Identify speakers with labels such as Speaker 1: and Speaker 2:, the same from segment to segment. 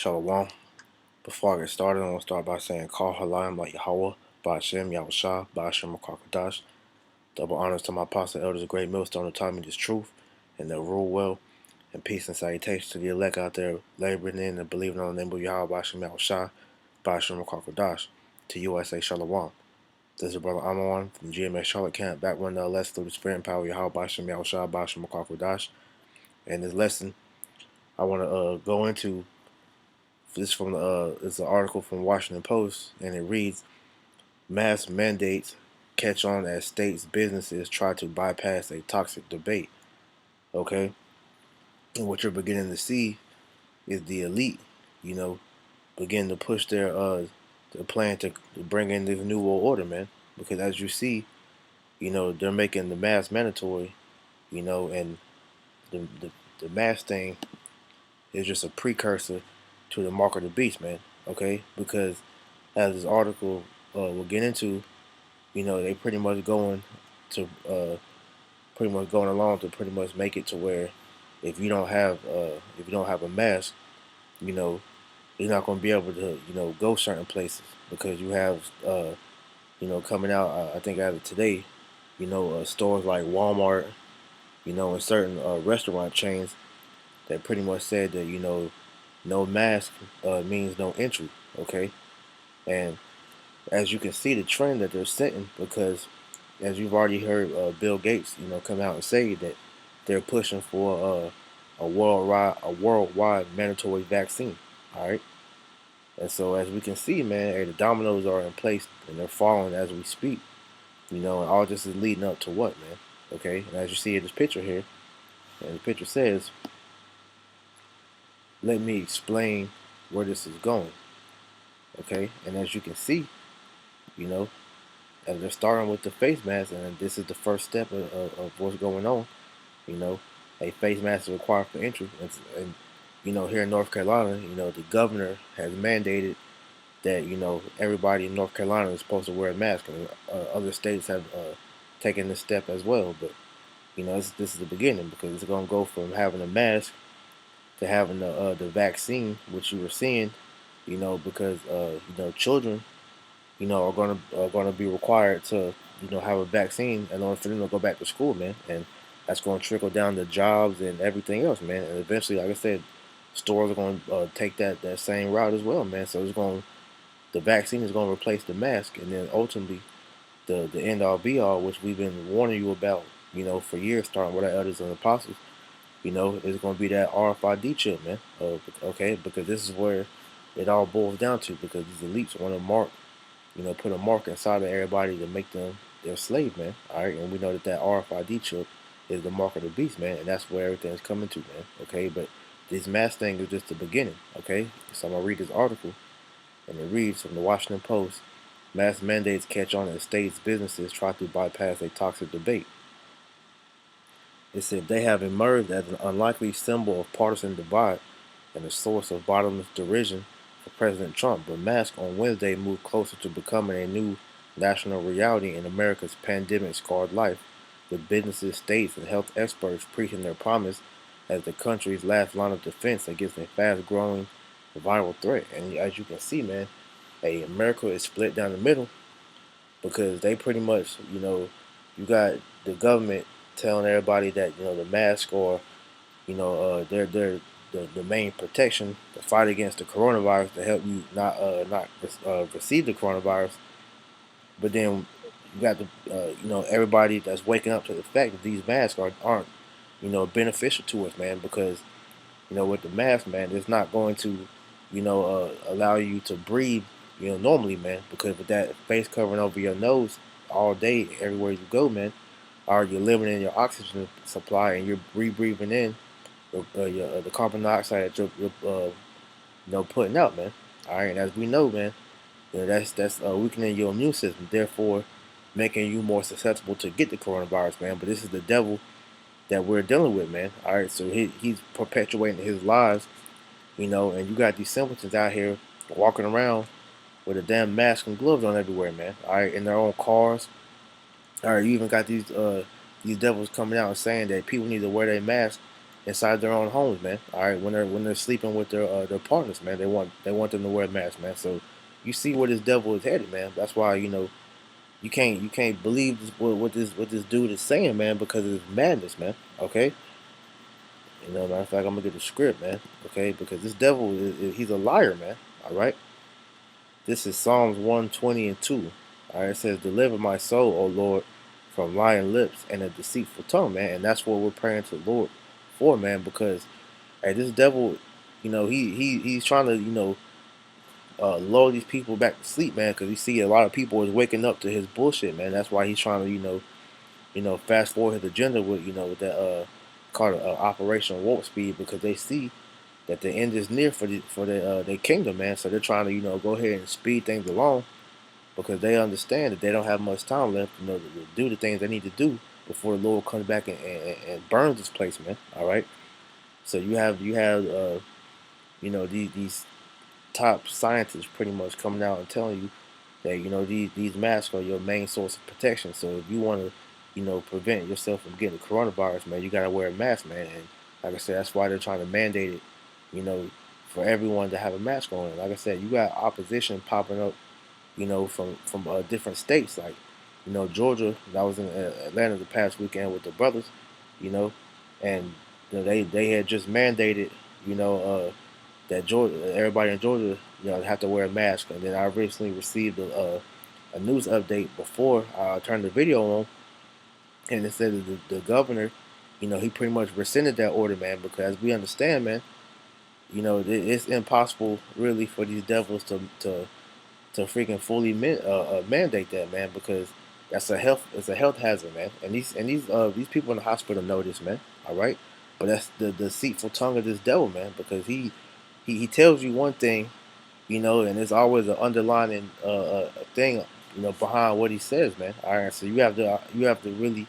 Speaker 1: Shalom. Before I get started, I want to start by saying Call Halayim like Yahweh, Ba'ashem, Yahushua, Ba'ashem, Makakadash. Double honors to my apostle elders, a great millstone, who taught me this truth and they'll rule well. And peace and salutation to the elect out there laboring in and believing on the name of Yahweh, Ba'ashem, Yahushua, Ba'ashem, Makakadash. To you I say Shalom. This is Brother Amon from GMS Charlotte Camp, back one nonetheless through the spirit and power of Yahweh, Ba'ashem, Yahushua, Ba'ashem, Makakadash. And this lesson, I want to go into. This from it's an article from Washington Post, and it reads: Mask mandates catch on as states' businesses try to bypass a toxic debate. Okay, and what you're beginning to see is the elite, begin to push their plan to bring in this new world order, man. Because as you see, they're making the mask mandatory, and the mask thing is just a precursor to the mark of the beast, man. Okay, because as this article will get into, they pretty much going to going along to pretty much make it to where if you don't have a mask, you're not going to be able to go certain places because you have coming out. I think as of today, stores like Walmart, and certain restaurant chains that pretty much said that no mask means no entry. Okay, and as you can see the trend that they're setting, because as you've already heard Bill Gates, come out and say that they're pushing for a worldwide mandatory vaccine. All right, and so as we can see, man, the dominoes are in place and they're falling as we speak. And all this is leading up to what, man? Okay, and as you see in this picture here, and the picture says, "Let me explain where this is going." Okay, and as you can see, you know, and they're starting with the face mask, and this is the first step of what's going on. You know, a face mask is required for entry, and here in North Carolina, the governor has mandated that everybody in North Carolina is supposed to wear a mask, and other states have taken this step as well. But this is the beginning because it's going to go from having a mask to having the vaccine, which you were seeing, because children are gonna be required to have a vaccine in order for them to go back to school, man, and that's going to trickle down to jobs and everything else, man. And eventually, like I said, stores are going to take that same route as well, man. So the vaccine is going to replace the mask, and then ultimately the end all be all, which we've been warning you about, for years, starting with our elders and apostles, is going to be that RFID chip, man. Okay, because this is where it all boils down to, because these elites want to put a mark inside of everybody to make them their slave, man. All right, and we know that RFID chip is the mark of the beast, man, and that's where everything's coming to, man. Okay, but this mask thing is just the beginning. Okay, so I'm gonna read this article, and it reads from the Washington Post: Mask mandates catch on as states' businesses try to bypass a toxic debate. It said they have emerged as an unlikely symbol of partisan divide and a source of bottomless derision for President Trump, but masks on Wednesday moved closer to becoming a new national reality in America's pandemic-scarred life, with businesses, states, and health experts preaching their promise as the country's last line of defense against a fast-growing viral threat. And as you can see, man, America is split down the middle because they pretty much, you got the government telling everybody that the mask or they're the main protection to fight against the coronavirus to help you not receive the coronavirus. But then you got everybody that's waking up to the fact that these masks aren't beneficial to us, man, because with the mask, man, it's not going to allow you to breathe normally, man, because with that face covering over your nose all day everywhere you go, man, or you're limiting your oxygen supply and you're rebreathing in the carbon dioxide that you're putting out, man. All right, and as we know, man, that's weakening your immune system, therefore making you more susceptible to get the coronavirus, man. But this is the devil that we're dealing with, man. All right, so he's perpetuating his lies, and you got these simpletons out here walking around with a damn mask and gloves on everywhere, man. All right, in their own cars. All right, you even got these devils coming out and saying that people need to wear their mask inside their own homes, man. All right, when they're sleeping with their partners, man, they want them to wear masks, man. So you see where this devil is headed, man. That's why you can't believe what this dude is saying, man, because it's madness, man. Okay, matter of fact, I'm gonna get the script, man. Okay, because this devil he's a liar, man. All right, this is Psalms 120:2. All right, it says, "Deliver my soul, O Lord, from lying lips and a deceitful tongue," man. And that's what we're praying to the Lord for, man, because hey, this devil, he's trying to lull these people back to sleep, man, because you see a lot of people is waking up to his bullshit, man. That's why he's trying to fast forward his agenda with that called Operation Warp Speed, because they see that the end is near for their kingdom, man. So they're trying to go ahead and speed things along because they understand that they don't have much time left, to do the things they need to do before the Lord comes back and burns this place, man. All right. So you have these top scientists pretty much coming out and telling you that these masks are your main source of protection. So if you want to prevent yourself from getting the coronavirus, man, you gotta wear a mask, man. And like I said, that's why they're trying to mandate it, you know, for everyone to have a mask on. Like I said, you got opposition popping up, from different states, like Georgia. I was in Atlanta the past weekend with the brothers, you know, and they had just mandated, you know, that Georgia, everybody in Georgia, have to wear a mask. And then I recently received a news update before I turned the video on, and it said that the governor, he pretty much rescinded that order, man, because we understand, man, it's impossible really for these devils to freaking fully mandate that, man, because it's a health hazard, man. And these people in the hospital know this, man. All right, but that's the deceitful tongue of this devil, man, because he tells you one thing, and there's always an underlining thing, behind what he says, man. All right, so you have to really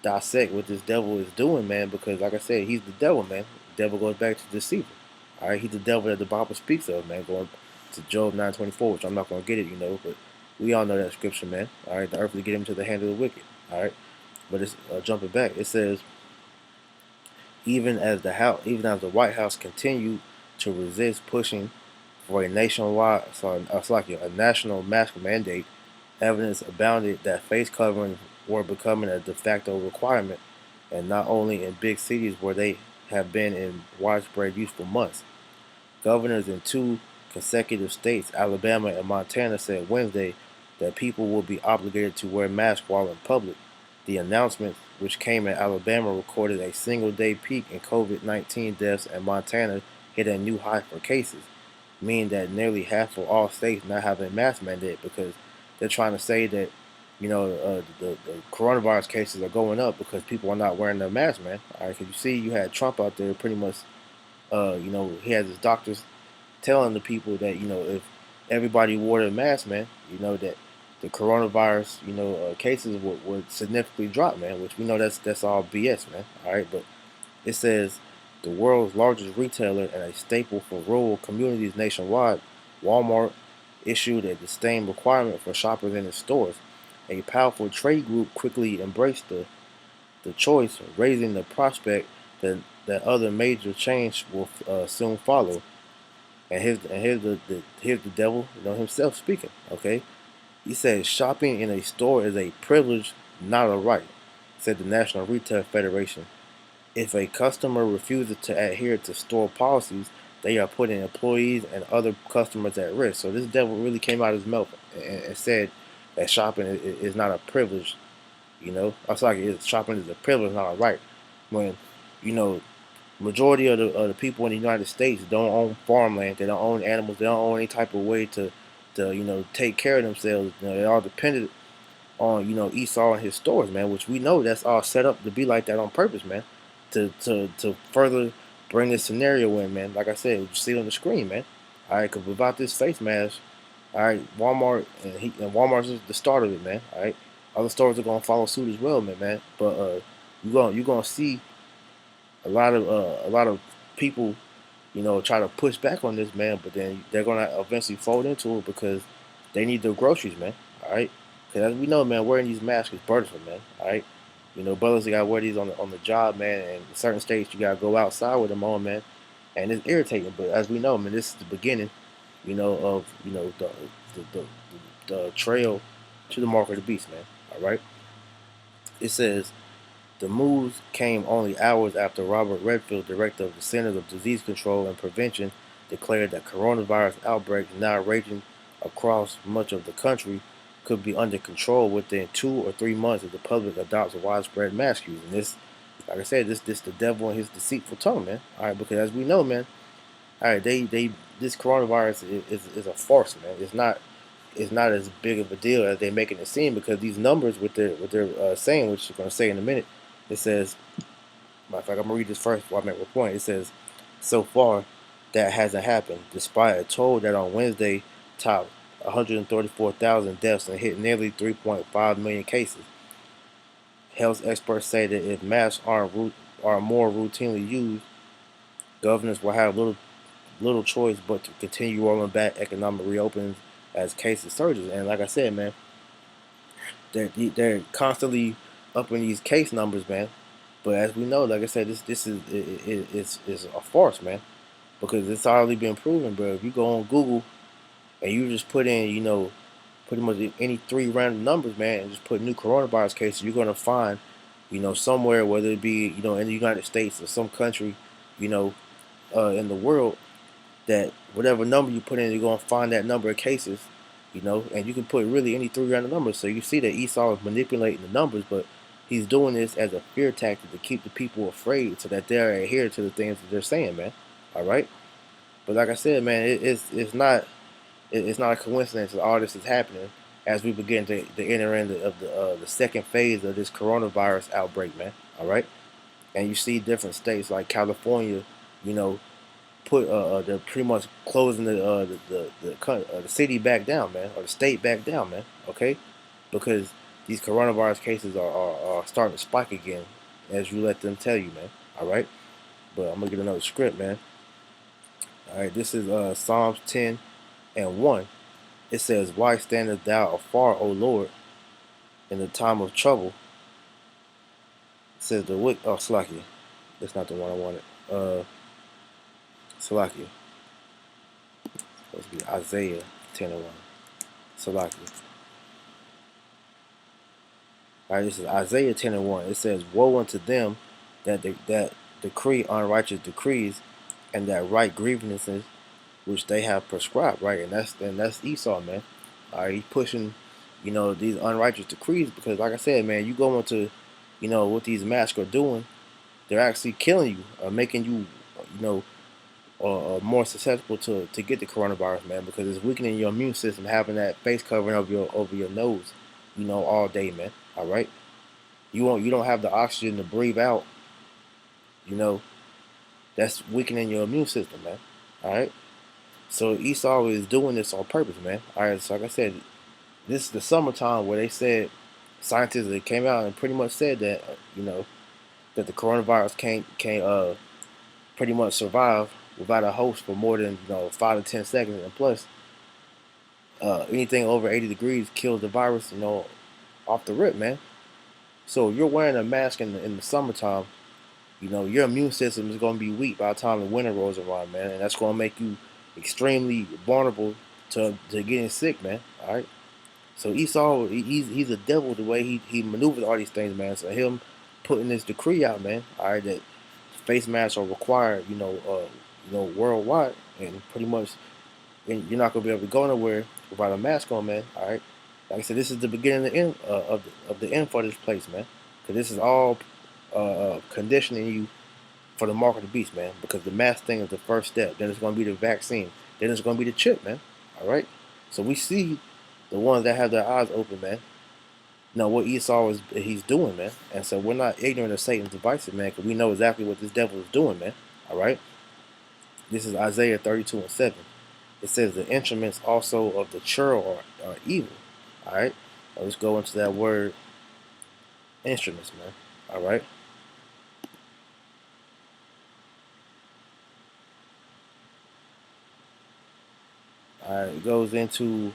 Speaker 1: dissect what this devil is doing, man, because like I said, he's the devil, man. The devil goes back to deceiver. All right, he's the devil that the Bible speaks of, man, going to Job 9:24, which I'm not gonna get it, but we all know that scripture, man. All right, the earth will get him to the hand of the wicked. All right, but it's jumping back. It says, even as the White House continued to resist pushing for a nationwide, sorry, it's like a national mask mandate, evidence abounded that face coverings were becoming a de facto requirement, and not only in big cities where they have been in widespread use for months. Governors in two consecutive states, Alabama and Montana, said Wednesday that people will be obligated to wear masks while in public. The announcement, which came in Alabama, recorded a single-day peak in COVID-19 deaths, and Montana hit a new high for cases, meaning that nearly half of all states now have a mask mandate, because they're trying to say that the coronavirus cases are going up because people are not wearing their masks, man. All right, because you see, you had Trump out there pretty much. He has his doctors telling the people that if everybody wore their mask, man, that the coronavirus cases would significantly drop, man. Which we know that's all BS, man. All right, but it says the world's largest retailer and a staple for rural communities nationwide, Walmart, issued a distinct requirement for shoppers in its stores. A powerful trade group quickly embraced the choice, raising the prospect that other major chains will soon follow. And here's the devil, himself speaking. Okay, he says shopping in a store is a privilege, not a right, said the National Retail Federation. If a customer refuses to adhere to store policies, they are putting employees and other customers at risk. So this devil really came out of his mouth and said that shopping is not a privilege. I'm sorry, shopping is a privilege, not a right. When you know majority of the people in the United States don't own farmland, they don't own animals, they don't own any type of way to take care of themselves. They're all dependent on Esau and his stores, man. Which we know that's all set up to be like that on purpose, man. To further bring this scenario in, man. Like I said, you see it on the screen, man. All right, because without this face mask, all right, Walmart and Walmart's just the start of it, man. All right, other stores are gonna follow suit as well, man. But you gonna see a lot of people, try to push back on this, man. But then they're gonna eventually fold into it because they need their groceries, man. All right, because as we know, man, wearing these masks is burdensome, man. All right, You know, brothers got to wear these on the job, man. And in certain states, you got to go outside with them on, man. And it's irritating. But as we know, man, this is the beginning, of the, the, the trail to the mark of the beast, man. All right. It says the moves came only hours after Robert Redfield, director of the Centers of Disease Control and Prevention, declared that coronavirus outbreaks now raging across much of the country could be under control within 2 or 3 months if the public adopts widespread mask use. And this, like I said, this the devil and his deceitful tongue, man. All right, because as we know, man, all right, they this coronavirus is a farce, man. It's not as big of a deal as they're making it seem because these numbers what they're saying, which I'm going to say in a minute, it says, matter of fact, I'm gonna read this first before I make my point. It says, so far, that hasn't happened, despite a toll that on Wednesday topped 134,000 deaths and hit nearly 3.5 million cases. Health experts say that if masks are more routinely used, governors will have little choice but to continue rolling back economic reopenings as cases surges. And like I said, man, they're constantly upping these case numbers, man. But as we know, like I said, this is a farce, man, because it's already been proven, bro. If you go on Google and you just put in, pretty much any three random numbers, man, and just put new coronavirus cases, you're gonna find, somewhere, whether it be, in the United States or some country, you know, in the world, that whatever number you put in, you're gonna find that number of cases, and you can put really any three random numbers. So you see that Esau is manipulating the numbers, but he's doing this as a fear tactic to keep the people afraid, so that they're adhere to the things that they're saying, man. All right, but like I said, man, it's not a coincidence that all this is happening as we begin to enter into the second phase of this coronavirus outbreak, man. All right, and you see different states like California, you know, they're pretty much closing the city back down, man, or the state back down, man. Okay, because these coronavirus cases are starting to spike again, as you let them tell you, man. All right, but I'm gonna get another script, man. All right, this is Psalms 10:1. It says, "Why standest thou afar, O Lord, in the time of trouble?" It says the wick. Oh, Slacky. That's not the one I wanted. Slacky. Supposed to be Isaiah 10:1. Salaki. All right, this is Isaiah 10:1. It says, "Woe unto them that decree unrighteous decrees, and that write grievances which they have prescribed." Right, and that's Esau, man. All right, he's pushing, these unrighteous decrees because, like I said, man, you go into, what these masks are doing. They're actually killing you, making you, you know, more susceptible to get the coronavirus, man, because it's weakening your immune system having that face covering over your nose, all day, man. All right, you don't have the oxygen to breathe out, you know, that's weakening your immune system, man. All right, so Esau is doing this on purpose, man. All right, so like I said, this is the summertime where they said scientists that came out and pretty much said that that the coronavirus can't pretty much survive without a host for more than 5 to 10 seconds, and plus anything over 80 degrees kills the virus, off the rip, man. So if you're wearing a mask in the summertime, your immune system is going to be weak by the time the winter rolls around, man, and that's going to make you extremely vulnerable to getting sick, man. All right. So Esau, he's a devil the way he maneuvers all these things, man. So him putting this decree out, man. All right, that face masks are required, worldwide, and pretty much, and you're not gonna be able to go nowhere without a mask on, man. All right, like I said, this is the beginning of the end of the end for this place, man. Because this is all conditioning you for the mark of the beast, man. Because the mask thing is the first step. Then it's gonna be the vaccine. Then it's gonna be the chip, man. All right. So we see the ones that have their eyes open, man. Know what Esau he's doing, man. And so we're not ignorant of Satan's devices, man, because we know exactly what this devil is doing, man. All right. This is Isaiah 32:7. It says the instruments also of the churl are evil. All right. Now let's go into that word instruments, man. All right. All right. It goes into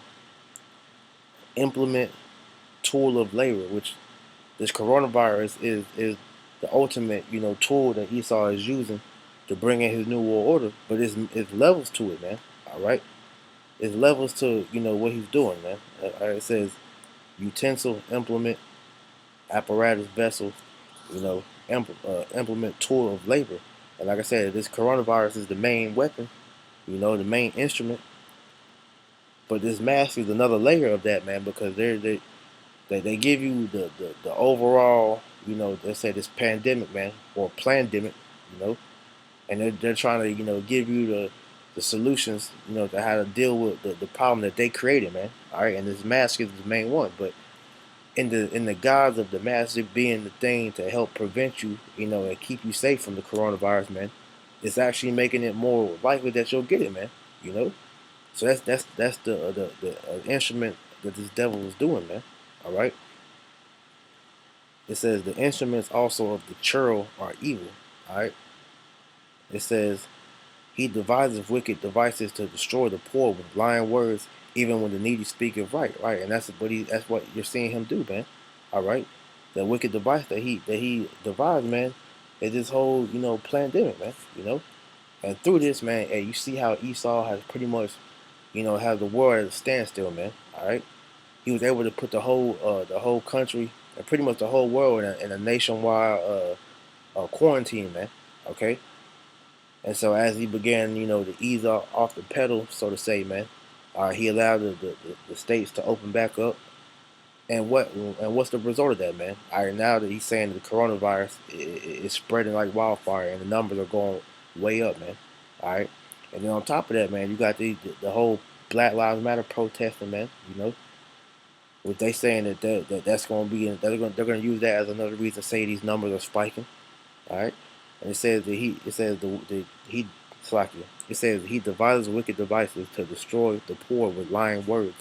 Speaker 1: implement, tool of labor, which This coronavirus is the ultimate, tool that Esau is using to bring in his new world order. But it's levels to it, man. All right, it's levels to what he's doing, man. It says utensil, implement, apparatus, vessel, implement, tool of labor. And like I said, this coronavirus is the main weapon, the main instrument. But this mask is another layer of that, man, because they give you the overall, they say this pandemic, man, or plandemic, you know, and they're trying to, give you the solutions, to how to deal with the problem that they created, man. All right, and this mask is the main one, but in the guise of the mask being the thing to help prevent you, and keep you safe from the coronavirus, man, it's actually making it more likely that you'll get it, man. You know, so that's the instrument that this devil was doing, man. All right. It says the instruments also of the churl are evil. All right. It says he devises wicked devices to destroy the poor with lying words, even when the needy speaketh right. Right, and that's what you're seeing him do, man. All right. The wicked device that he devised, man, is this whole pandemic, man. And through this, man, hey, you see how Esau has pretty much has the world at a standstill, man. All right. He was able to put the whole country and pretty much the whole world in a nationwide quarantine, man. Okay, and so as he began, to ease off the pedal, so to say, man, he allowed the states to open back up. And what's the result of that, man? All right, now that he's saying the coronavirus is spreading like wildfire and the numbers are going way up, man. All right, and then on top of that, man, you got the whole Black Lives Matter protesting, man. With they saying that's going to be they're going to use that as another reason to say these numbers are spiking. All right, and it says he devises wicked devices to destroy the poor with lying words,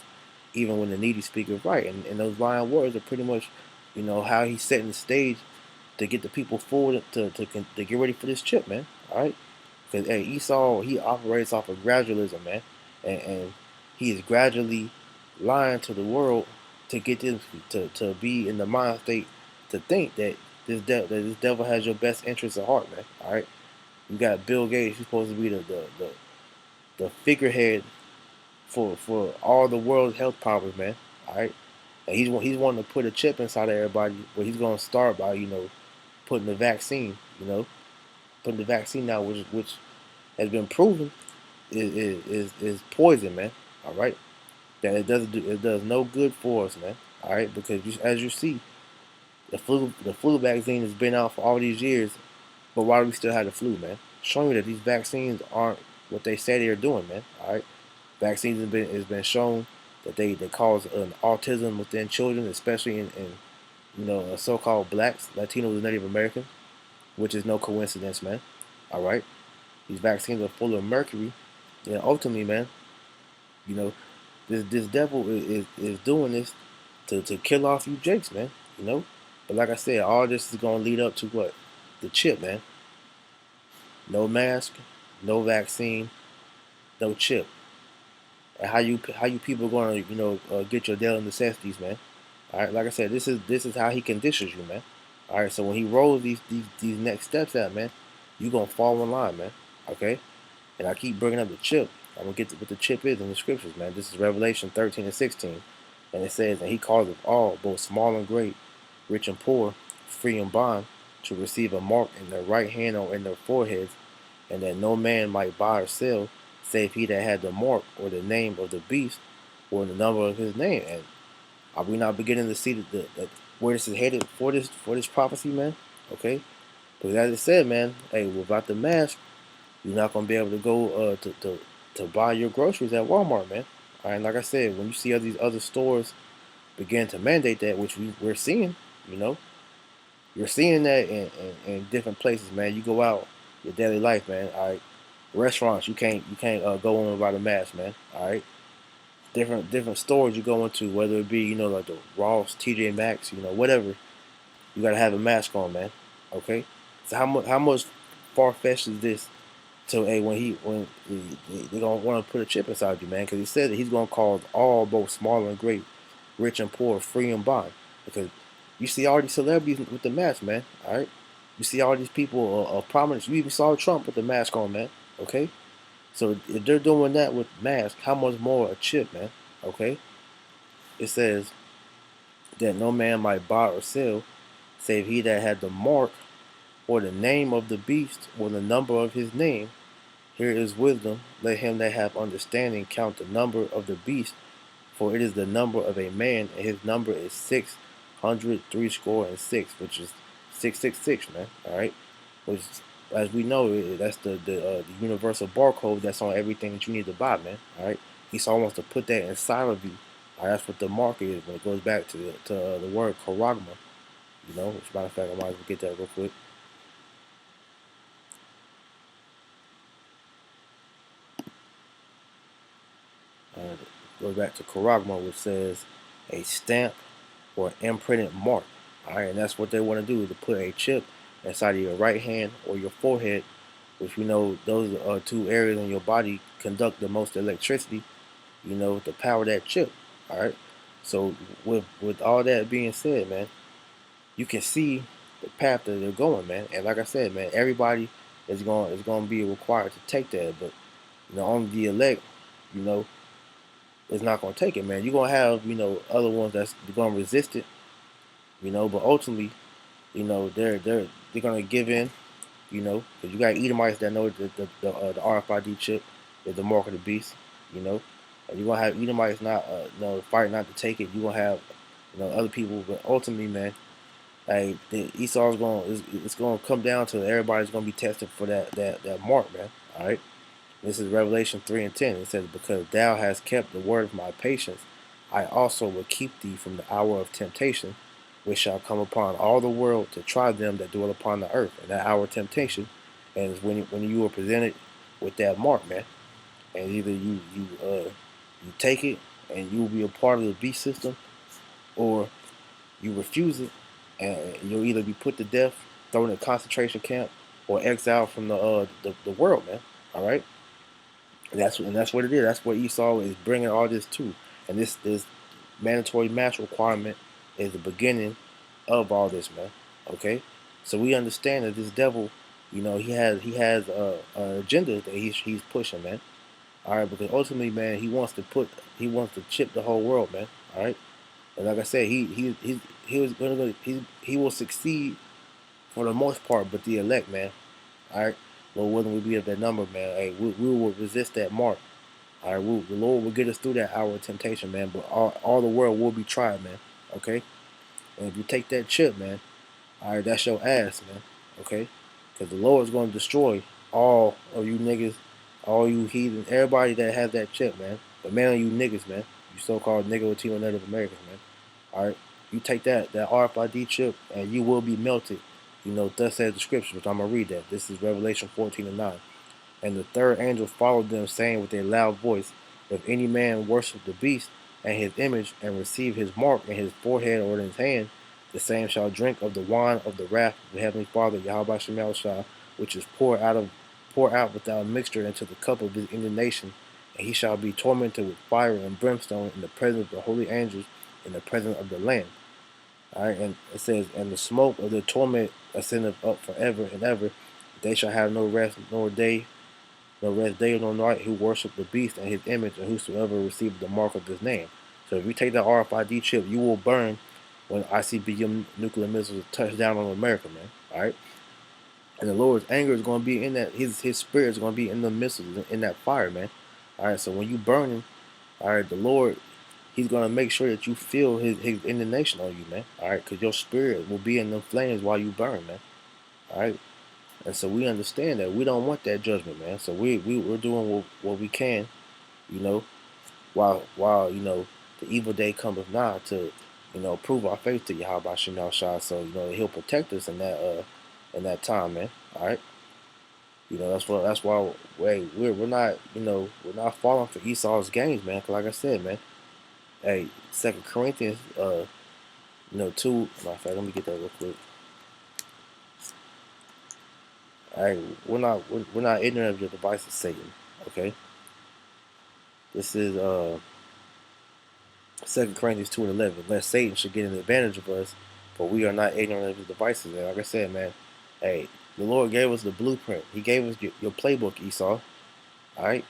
Speaker 1: even when the needy speak of right. And those lying words are pretty much, how he's setting the stage to get the people forward to get ready for this chip, man. All right, because hey, Esau he operates off of gradualism, man, and he is gradually lying to the world to get them to be in the mind state to think that this devil has your best interests at heart, man. All right, you got Bill Gates, who's supposed to be the figurehead for all the world's health problems, man. All right, and he's wanting to put a chip inside of everybody, but he's going to start by putting the vaccine, putting the vaccine out, which has been proven is poison, man. All right, that it does no good for us, man. All right, because as you see, the flu vaccine has been out for all these years, but why do we still have the flu, man? Showing you that these vaccines aren't what they say they're doing, man. All right, vaccines has been shown that they cause an autism within children, especially in so-called blacks, Latinos, and Native Americans, which is no coincidence, man. All right, these vaccines are full of mercury, and ultimately, man, you know, this devil is doing this to kill off you jakes, man. You know, but like I said, all this is gonna lead up to what? The chip, man. No mask, no vaccine, no chip. And how you people gonna get your daily necessities, man? All right, like I said, this is how he conditions you, man. All right, so when he rolls these next steps out, man, you gonna fall in line, man. Okay, and I keep bringing up the chip. I'm gonna get to what the chip is in the scriptures, man. This is Revelation 13 and 16, and it says, "And he causeth all, both small and great, rich and poor, free and bond, to receive a mark in their right hand or in their foreheads, and that no man might buy or sell, save he that had the mark or the name of the beast or the number of his name." And are we not beginning to see that where this is headed for this prophecy, man? Okay, because as it said, man, hey, without the mask, you're not gonna be able to go to buy your groceries at Walmart, man. All right, like I said, when you see all these other stores begin to mandate that, which we're seeing, you know, you're seeing that in different places, man. You go out your daily life, man. All right, restaurants you can't go in without a mask, man. All right, different stores you go into, whether it be like the Ross, TJ Maxx, whatever, you gotta have a mask on, man. Okay, so how much far fetched is this? So hey, they gonna want to put a chip inside you, man, because he said that he's gonna cause all, both small and great, rich and poor, free and bond, because You see all these celebrities with the mask, man. All right. You see all these people of prominence. You even saw Trump with the mask on, man. Okay. So if they're doing that with masks, how much more a chip, man? Okay. It says that no man might buy or sell, save he that had the mark or the name of the beast or the number of his name. Here is wisdom. Let him that have understanding count the number of the beast, for it is the number of a man, and his number is 636, which is 666, man. All right, which, as we know, that's the universal barcode that's on everything that you need to buy, man. All right, Esau wants to put that inside of you. All right, that's what the mark is when it goes back to the word charagma. You know, as a matter of fact, I might as well get that real quick. Goes back to charagma, which says a stamp or imprinted mark. All right, and that's what they want to do, is to put a chip inside of your right hand or your forehead, which we know those are two areas in your body conduct the most electricity. You know, to power that chip. All right. So with all that being said, man, you can see the path that they're going, man. And like I said, man, everybody is going to be required to take that, but only the elect, you know, is not going to take it, man. You're going to have other ones that's going to resist it, but ultimately, they're going to give in, because you got Edomites that know the RFID chip is the mark of the beast, you know, and you're gonna have Edomites not fight not to take it. You're gonna have other people, but ultimately, man, like the Esau's it's gonna come down to everybody's gonna be tested for that mark, man. All right. This is Revelation 3:10. It says, "Because thou hast kept the word of my patience, I also will keep thee from the hour of temptation, which shall come upon all the world to try them that dwell upon the earth." And that hour of temptation, and it's when you are presented with that mark, man. And either you take it and you will be a part of the beast system, or you refuse it, and you'll either be put to death, thrown in a concentration camp, or exiled from the world, man. All right. And that's what it is. That's what Esau is bringing all this to. And this mandatory match requirement is the beginning of all this, man. Okay, so we understand that this devil, he has an agenda that he's pushing, man. All right, because ultimately, man, he wants to chip the whole world, man. All right, and like I said, he was gonna he will succeed for the most part, but the elect, man. All right, Lord willing, we be of that number, man. Hey, we will resist that mark. All right, the Lord will get us through that hour of temptation, man. But all the world will be tried, man. Okay, and if you take that chip, man, all right, that's your ass, man. Okay, because the Lord is going to destroy all of you niggas, all you heathen, everybody that has that chip, man. But man, on you niggas, man, you so-called nigga Latino Native Americans, man. All right, you take that RFID chip, and you will be melted. Thus says the scripture, which I'm gonna read that. This is Revelation 14:9. And the third angel followed them, saying with a loud voice, "If any man worship the beast and his image, and receive his mark in his forehead or in his hand, the same shall drink of the wine of the wrath of the heavenly Father, Yahweh Shemel Shah, which is poured out without mixture into the cup of his indignation, and he shall be tormented with fire and brimstone in the presence of the holy angels, in the presence of the Lamb." All right, and it says, "And the smoke of the torment ascendeth up forever and ever. They shall have no rest, nor day, no rest day nor night, who worship the beast and his image, and whosoever receives the mark of his name." So if you take that RFID chip, you will burn when ICBM nuclear missiles touch down on America, man. All right, and the Lord's anger is going to be in that. His spirit is going to be in the missiles, in that fire, man. All right, so when you burning, all right, the Lord, He's going to make sure that you feel his indignation on you, man. All right, because your spirit will be in the flames while you burn, man. All right. And so we understand that we don't want that judgment, man. So we're doing what we can, you know, while the evil day cometh nigh to, prove our faith to Yahweh Shem Shah. So He'll protect us in that time, man. All right. That's why hey, we're not we're not falling for Esau's games, man. 'Cause like I said, man. Hey, Second Corinthians 2. Matter of fact, let me get that real quick. All right, we're not ignorant of your devices, Satan. Okay. This is 2 Corinthians 2:11. Lest Satan should get an advantage of us, but we are not ignorant of his devices. And like I said, man, hey, the Lord gave us the blueprint. He gave us your playbook, Esau. All right,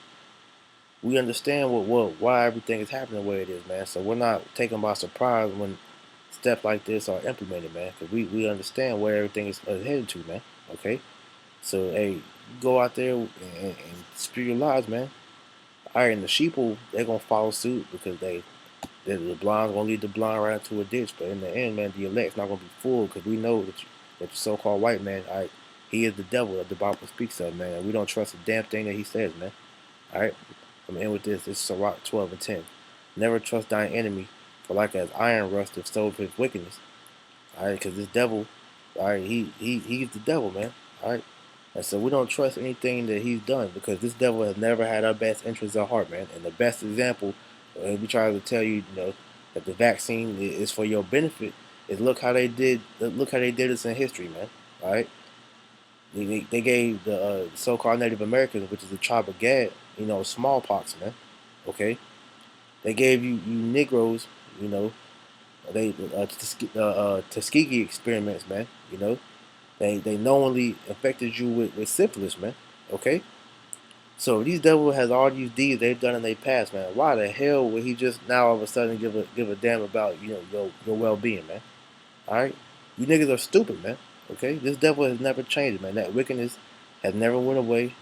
Speaker 1: we understand why everything is happening the way it is, man. So we're not taken by surprise when steps like this are implemented, man. Because we understand where everything is headed to, man. Okay, so hey, go out there and spew your lies, man. All right, and the sheeple they're gonna follow suit because the blind's gonna lead the blind right into a ditch. But in the end, man, the elect's not gonna be fooled because we know that the so-called white man, all right, he is the devil that the Bible speaks of, man. And we don't trust a damn thing that he says, man. All right, I'm gonna end with this. This is Sirach 12:10. Never trust thine enemy, for like as iron rusteth, so of his wickedness. All right, because this devil, all right, he's the devil, man. All right, and so we don't trust anything that he's done because this devil has never had our best interests at heart, man. And the best example, we try to tell you, you know, that the vaccine is for your benefit. Is look how they did this in history, man. All right, they gave the so-called Native Americans, which is the tribe of Gad, you know, smallpox, man. Okay, they gave you Negroes, you know, Tuskegee experiments, man. You know, they knowingly infected you with syphilis, man. Okay, so these devils has all these deeds they've done in their past, man. Why the hell would he just now all of a sudden give a damn about your well being, man? All right, you niggas are stupid, man. Okay, this devil has never changed, man. That wickedness has never went away,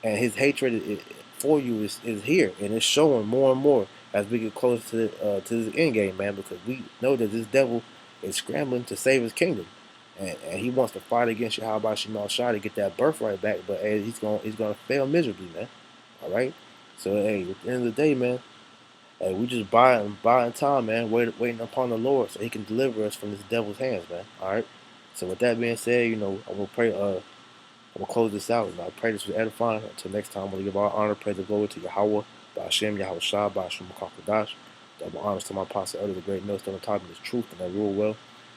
Speaker 1: and his hatred for you is here, and it's showing more and more as we get closer to this end game, man. Because we know that this devil is scrambling to save his kingdom, and he wants to fight against you. How about Shemal Shah to get that birthright back? But hey, he's gonna fail miserably, man. All right. So hey, at the end of the day, man, hey, we just buying time, man, waiting upon the Lord so He can deliver us from this devil's hands, man. All right. So with that being said, you know, I'm gonna pray. I'm gonna close this out, and I pray this was edifying. Until next time, I'm gonna give all honor, praise, and glory to Yahweh, by Hashem, Yahweh Shah, by Hashem Makakadash. Double honors to my apostle, elder, the great millstone on top of this truth, and I rule well.